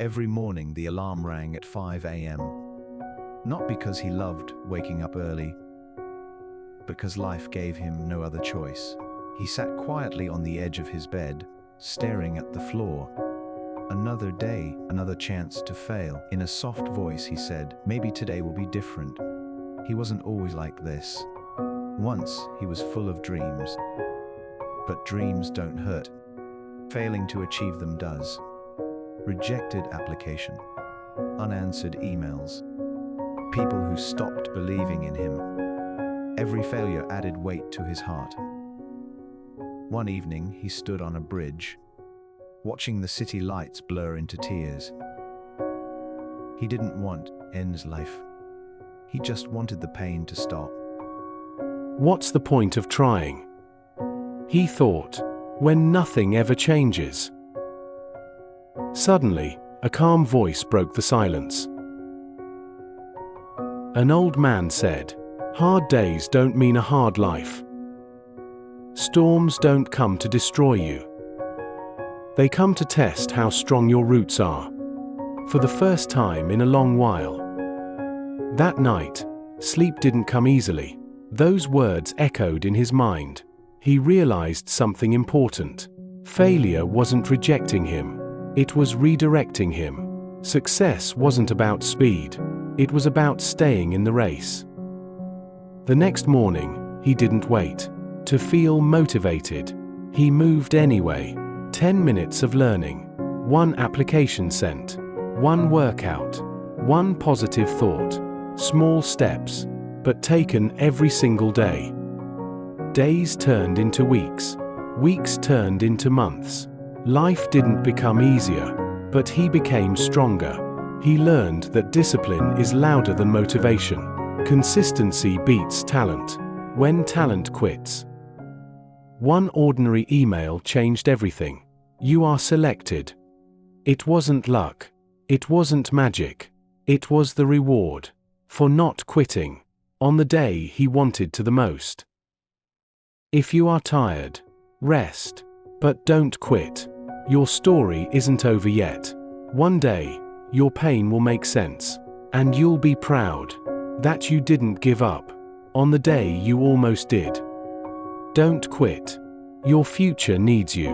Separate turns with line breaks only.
Every morning the alarm rang at 5 a.m. Not because he loved waking up early, because life gave him no other choice. He sat quietly on the edge of his bed, staring at the floor. Another day, another chance to fail. In a soft voice he said, "Maybe today will be different." He wasn't always like this. Once he was full of dreams. But dreams don't hurt. Failing to achieve them does. Rejected application. Unanswered emails. People who stopped believing in him. Every failure added weight to his heart. One evening he stood on a bridge, watching the city lights blur into tears. He didn't want ends life. He just wanted the pain to stop.
What's the point of trying? He thought, when nothing ever changes. Suddenly, a calm voice broke the silence. An old man said, "Hard days don't mean a hard life. Storms don't come to destroy you. They come to test how strong your roots are." For the first time in a long while. That night, sleep didn't come easily. Those words echoed in his mind. He realized something important. Failure wasn't rejecting him. It was redirecting him. Success wasn't about speed. It was about staying in the race. The next morning, he didn't wait to feel motivated. He moved anyway. 10 minutes of learning. One application sent. One workout. One positive thought. Small steps, but taken every single day. Days turned into weeks. Weeks turned into months. Life didn't become easier, but he became stronger. He learned that discipline is louder than motivation. Consistency beats talent. When talent quits. One ordinary email changed everything. "You are selected." It wasn't luck. It wasn't magic. It was the reward for not quitting on the day he wanted to the most. If you are tired, rest, but don't quit. Your story isn't over yet. One day, your pain will make sense, and you'll be proud that you didn't give up on the day you almost did. Don't quit. Your future needs you.